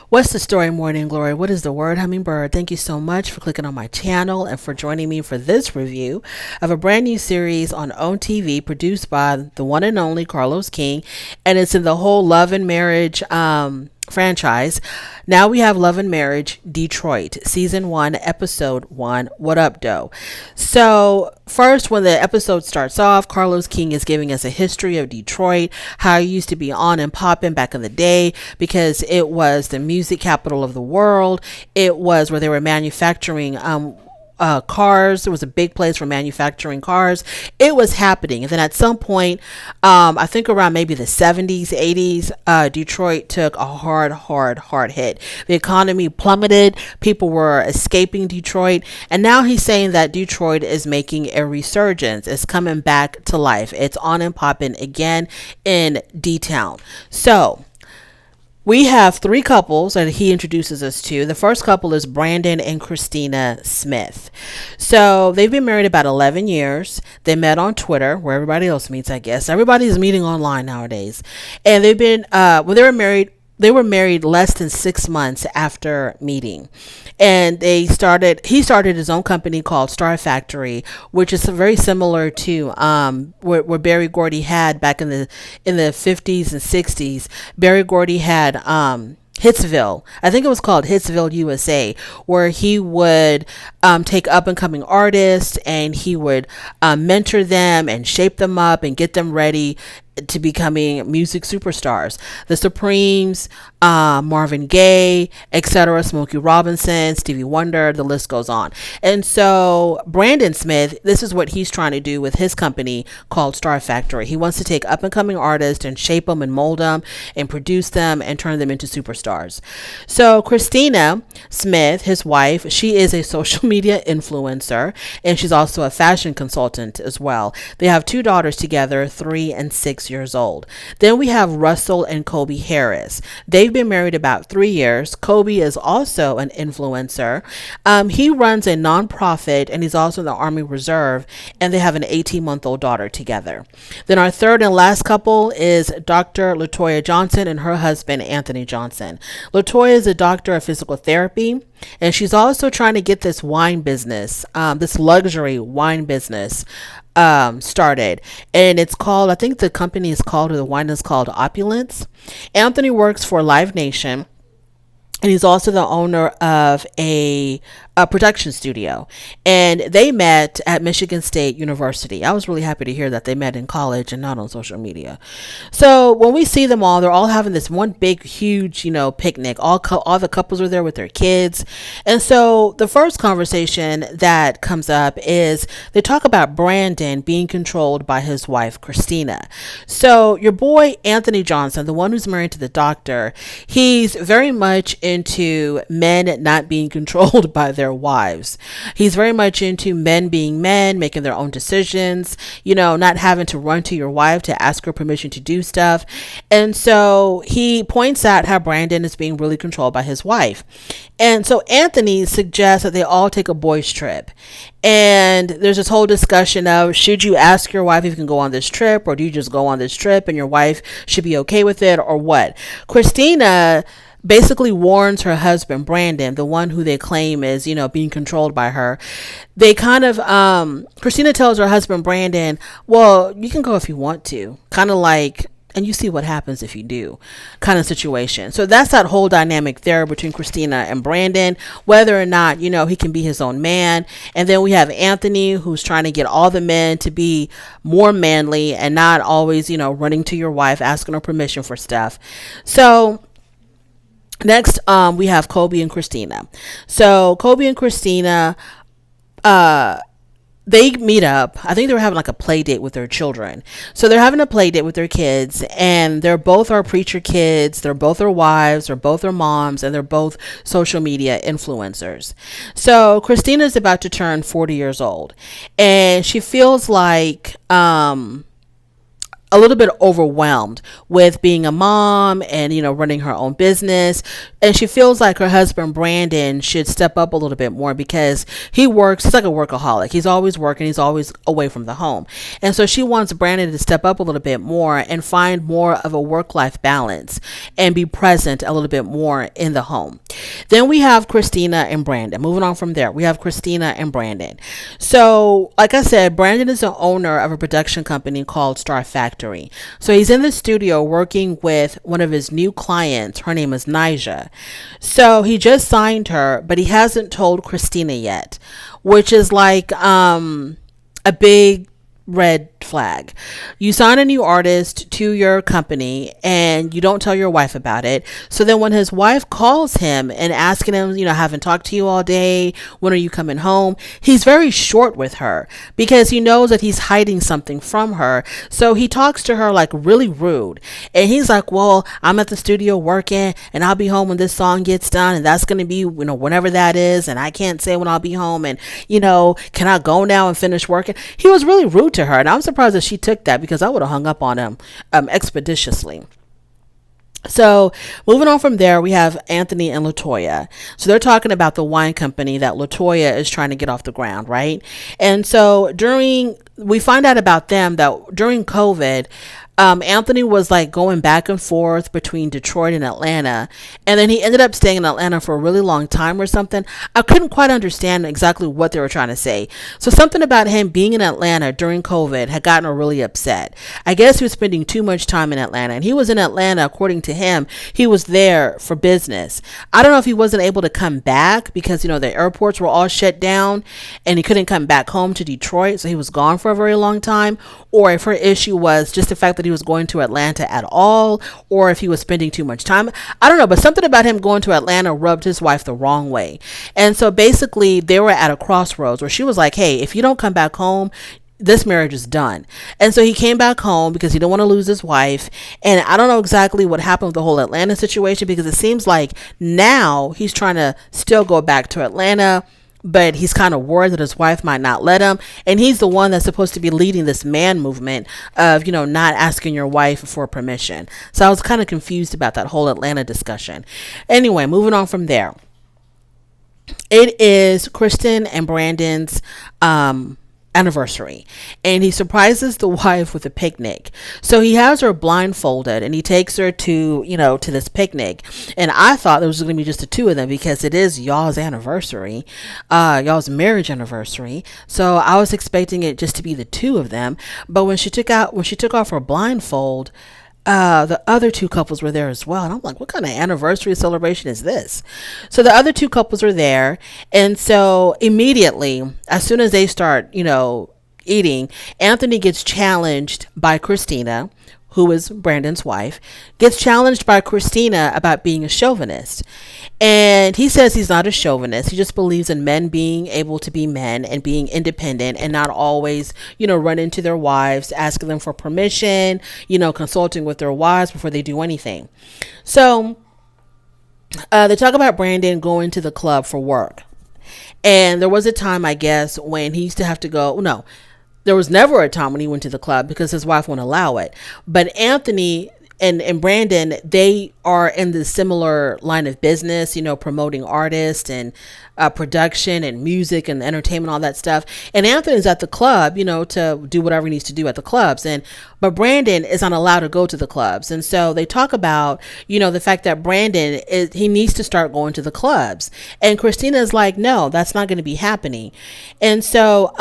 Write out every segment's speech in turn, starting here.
What's the story, Morning Glory? What is the word, Hummingbird? Thank you so much for clicking on my channel and for joining me for this review of a brand new series on OWN TV produced by the one and only Carlos King, and it's in the whole Love and Marriage franchise. Now we have Love and Marriage Detroit, Season 1, Episode 1, What Up, Doe? So, first, when the episode starts off, Carlos King is giving us a history of Detroit, how it used to be on and popping back in the day, because it was the music capital of the world. It was where they were manufacturing cars. There was a big place for manufacturing cars. It was happening. And then at some point, I think around maybe the 70s, 80s, Detroit took a hard hit. The economy plummeted. People were escaping Detroit. And now he's saying that Detroit is making a resurgence. It's coming back to life. It's on and popping again in D-Town. So, we have three couples that he introduces us to. The first couple is Brandon and Christina Smith. So they've been married about 11 years. They met on Twitter, where everybody else meets, I guess. Everybody's meeting online nowadays. And they've been, when they were married less than 6 months after meeting. And he started his own company called Star Factory, which is very similar to where Berry Gordy had back in the 50s and 60s. Berry Gordy had Hitsville. I think it was called Hitsville USA, where he would take up and coming artists and he would mentor them and shape them up and get them ready to becoming music superstars. The Supremes, Marvin Gaye, etc., Smokey Robinson, Stevie Wonder, the list goes on. And so Brandon Smith, this is what he's trying to do with his company called Star Factory. He wants to take up and coming artists and shape them and mold them and produce them and turn them into superstars. So Christina Smith, his wife, she is a social media influencer and she's also a fashion consultant as well. They have two daughters together, 3 and 6 years old. Then we have Russell and Kobe Harris. They've been married about 3 years. Kobe is also an influencer. He runs a nonprofit and he's also in the Army Reserve, and they have an 18-month-old daughter together. Then our third and last couple is Dr. Latoya Johnson and her husband, Anthony Johnson. Latoya is a doctor of physical therapy, and she's also trying to get this wine business, this luxury wine business started, and it's called, I think the company is called, or the wine is called Opulence. Anthony works for Live Nation, and he's also the owner of a production studio, and they met at Michigan State University. I was really happy to hear that they met in college and not on social media. So when we see them all, they're all having this one big, huge, picnic. All the couples are there with their kids. And so the first conversation that comes up is they talk about Brandon being controlled by his wife, Christina. So your boy, Anthony Johnson, the one who's married to the doctor, he's very much into men not being controlled by their wives. He's very much into men being men, making their own decisions, not having to run to your wife to ask her permission to do stuff. And so he points out how Brandon is being really controlled by his wife. And so Anthony suggests that they all take a boys' trip. And there's this whole discussion of, should you ask your wife if you can go on this trip, or do you just go on this trip and your wife should be okay with it, or what? Christina basically warns her husband, Brandon, the one who they claim is, being controlled by her. They kind of, Christina tells her husband, Brandon, well, you can go if you want to. Kind of like, and you see what happens if you do, kind of situation. So that's that whole dynamic there between Christina and Brandon, whether or not, he can be his own man. And then we have Anthony, who's trying to get all the men to be more manly and not always, running to your wife, asking her permission for stuff. So next, we have Kobe and Christina. So Kobe and Christina, they meet up. I think they were having like a play date with their children. So they're having a play date with their kids, and they're both our preacher kids. They're both their wives. They're both their moms, and they're both social media influencers. So Christina's about to turn 40 years old, and she feels like, a little bit overwhelmed with being a mom and, running her own business. And she feels like her husband, Brandon, should step up a little bit more because he works. He's like a workaholic. He's always working. He's always away from the home. And so she wants Brandon to step up a little bit more and find more of a work-life balance and be present a little bit more in the home. Then we have Christina and Brandon. Moving on from there, we have Christina and Brandon. So, like I said, Brandon is the owner of a production company called Star Factory. So he's in the studio working with one of his new clients. Her name is Nija. So he just signed her, but he hasn't told Christina yet, which is like a big red flag. You sign a new artist to your company and you don't tell your wife about it. So then when his wife calls him and asking him, haven't talked to you all day, when are you coming home? He's very short with her because he knows that he's hiding something from her. So he talks to her like really rude. And he's like, well, I'm at the studio working and I'll be home when this song gets done. And that's going to be, whenever that is. And I can't say when I'll be home. And, can I go now and finish working? He was really rude to her. And I'm surprised that she took that because I would have hung up on him expeditiously. So moving on from there, we have Anthony and LaToya. So they're talking about the wine company that LaToya is trying to get off the ground, right? And so we find out about them that during COVID, Anthony was like going back and forth between Detroit and Atlanta. And then he ended up staying in Atlanta for a really long time or something. I couldn't quite understand exactly what they were trying to say. So something about him being in Atlanta during COVID had gotten her really upset. I guess he was spending too much time in Atlanta, and he was in Atlanta, according to him, he was there for business. I don't know if he wasn't able to come back because, the airports were all shut down and he couldn't come back home to Detroit. So he was gone for a very long time, or if her issue was just the fact that he was going to Atlanta at all, or if he was spending too much time. I don't know, but something about him going to Atlanta rubbed his wife the wrong way. And so basically they were at a crossroads where she was like, hey, if you don't come back home, this marriage is done. And so he came back home because he didn't want to lose his wife. And I don't know exactly what happened with the whole Atlanta situation, because it seems like now he's trying to still go back to Atlanta, but he's kind of worried that his wife might not let him. And he's the one that's supposed to be leading this man movement of, not asking your wife for permission. So I was kind of confused about that whole Atlanta discussion. Anyway, moving on from there. It is Kristen and Brandon's anniversary, and he surprises the wife with a picnic. So he has her blindfolded and he takes her to to this picnic, and I thought there was going to be just the two of them because it is y'all's anniversary, y'all's marriage anniversary. So I was expecting it just to be the two of them, but when she took off her blindfold, the other two couples were there as well. And I'm like, what kind of anniversary celebration is this? So the other two couples were there. And so immediately, as soon as they start, eating, Anthony gets challenged by Christina, who is Brandon's wife, gets challenged by Christina about being a chauvinist. And he says he's not a chauvinist. He just believes in men being able to be men and being independent and not always, run into their wives, asking them for permission, consulting with their wives before they do anything. So they talk about Brandon going to the club for work. And there was a time, I guess, when he used to have to go. No, there was never a time when he went to the club because his wife wouldn't allow it. But Anthony and Brandon, they are in the similar line of business, promoting artists and production and music and entertainment, all that stuff. And Anthony's at the club, to do whatever he needs to do at the clubs. But Brandon is not allowed to go to the clubs. And so they talk about, the fact that Brandon he needs to start going to the clubs. And Christina's like, no, that's not going to be happening. And so,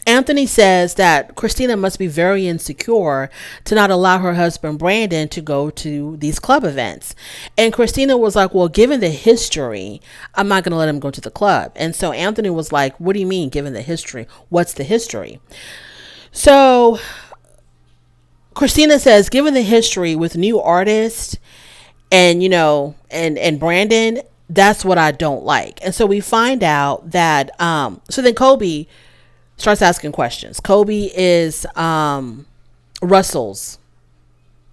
Anthony says that Christina must be very insecure to not allow her husband Brandon to go to these club events. And Christina was like, well, given the history, I'm not going to let him go to the club. And so Anthony was like, what do you mean, given the history? What's the history? So Christina says, given the history with new artists and, and Brandon, that's what I don't like. And so we find out that, so then Kobe starts asking questions. Kobe is Russell's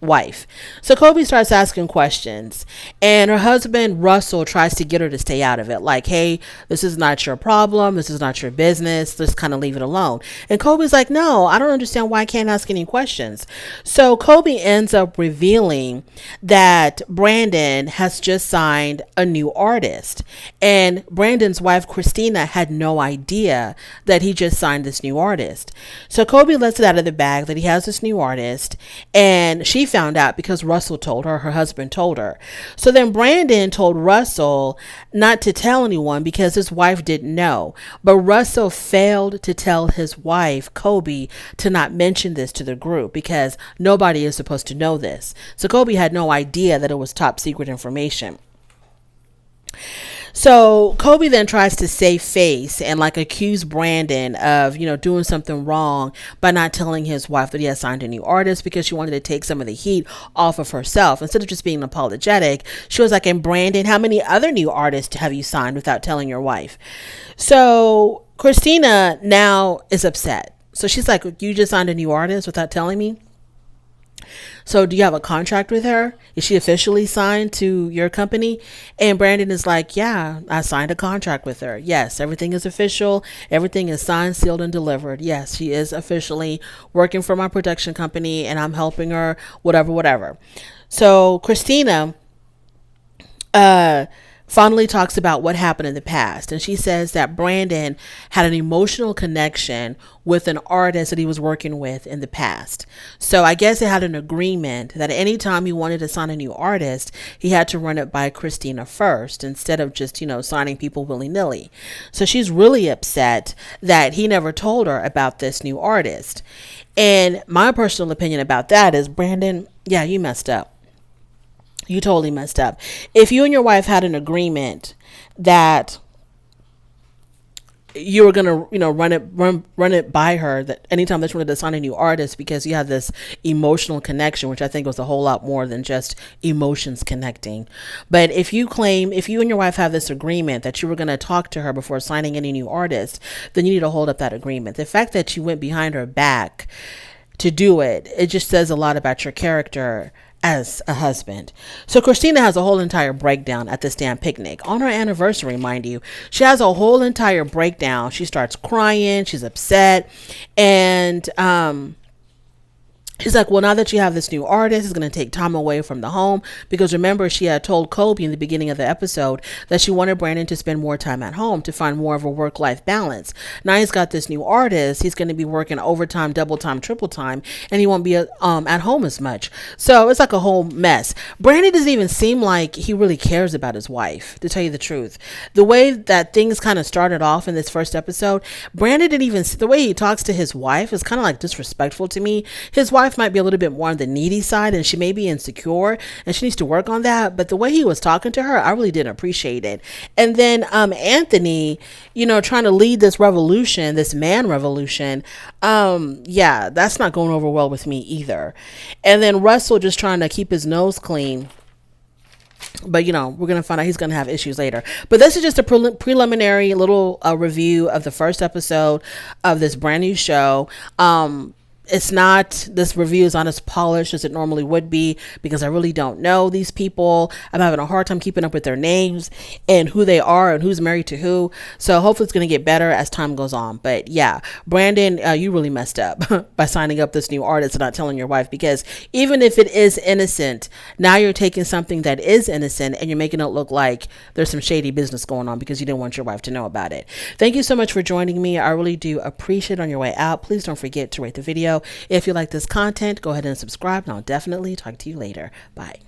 wife. So Kobe starts asking questions, and her husband Russell tries to get her to stay out of it. Like, hey, this is not your problem. This is not your business. Just kind of leave it alone. And Kobe's like, no, I don't understand why I can't ask any questions. So Kobe ends up revealing that Brandon has just signed a new artist. And Brandon's wife, Christina, had no idea that he just signed this new artist. So Kobe lets it out of the bag that he has this new artist, and she found out because Russell told her husband told her. So then Brandon told Russell not to tell anyone because his wife didn't know. But Russell failed to tell his wife, Kobe, to not mention this to the group because nobody is supposed to know this. So Kobe had no idea that it was top secret information. So Kobe then tries to save face and like accuse Brandon of, doing something wrong by not telling his wife that he has signed a new artist because she wanted to take some of the heat off of herself. Instead of just being apologetic, she was like, and Brandon, how many other new artists have you signed without telling your wife? So Christina now is upset. So she's like, you just signed a new artist without telling me? So do you have a contract with her? Is she officially signed to your company? And Brandon is like, yeah, I signed a contract with her. Yes, everything is official. Everything is signed, sealed, and delivered. Yes, she is officially working for my production company and I'm helping her, whatever. So Christina, fondly talks about what happened in the past. And she says that Brandon had an emotional connection with an artist that he was working with in the past. So I guess they had an agreement that anytime he wanted to sign a new artist, he had to run it by Christina first instead of just, signing people willy-nilly. So she's really upset that he never told her about this new artist. And my personal opinion about that is, Brandon, yeah, you messed up. You totally messed up. If you and your wife had an agreement that you were gonna, run it by her that anytime that you wanted to sign a new artist because you had this emotional connection, which I think was a whole lot more than just emotions connecting. But if you and your wife have this agreement that you were gonna talk to her before signing any new artist, then you need to hold up that agreement. The fact that you went behind her back to do it, it just says a lot about your character as a husband. So Christina has a whole entire breakdown at this damn picnic on her anniversary, mind you. She has a whole entire breakdown. She starts crying. She's upset. And, she's like, well, now that you have this new artist, it's going to take time away from the home. Because remember, she had told Kobe in the beginning of the episode that she wanted Brandon to spend more time at home to find more of a work-life balance. Now he's got this new artist. He's going to be working overtime, double time, triple time, and he won't be at home as much. So it's like a whole mess. Brandon doesn't even seem like he really cares about his wife, to tell you the truth. The way that things kind of started off in this first episode, Brandon didn't even, the way he talks to his wife is kind of like disrespectful to me. His wife might be a little bit more on the needy side and she may be insecure and she needs to work on that, but the way he was talking to her, I really didn't appreciate it. And then Anthony, trying to lead this revolution, this man revolution, yeah, that's not going over well with me either. And then Russell just trying to keep his nose clean. But, we're going to find out he's going to have issues later. But this is just a preliminary little review of the first episode of this brand new show. This review is not as polished as it normally would be because I really don't know these people. I'm having a hard time keeping up with their names and who they are and who's married to who. So hopefully it's going to get better as time goes on. But yeah, Brandon, you really messed up by signing up this new artist and not telling your wife, because even if it is innocent, now you're taking something that is innocent and you're making it look like there's some shady business going on because you didn't want your wife to know about it. Thank you so much for joining me. I really do appreciate it. On your way out, please don't forget to rate the video. If you like this content, go ahead and subscribe, and I'll definitely talk to you later. Bye.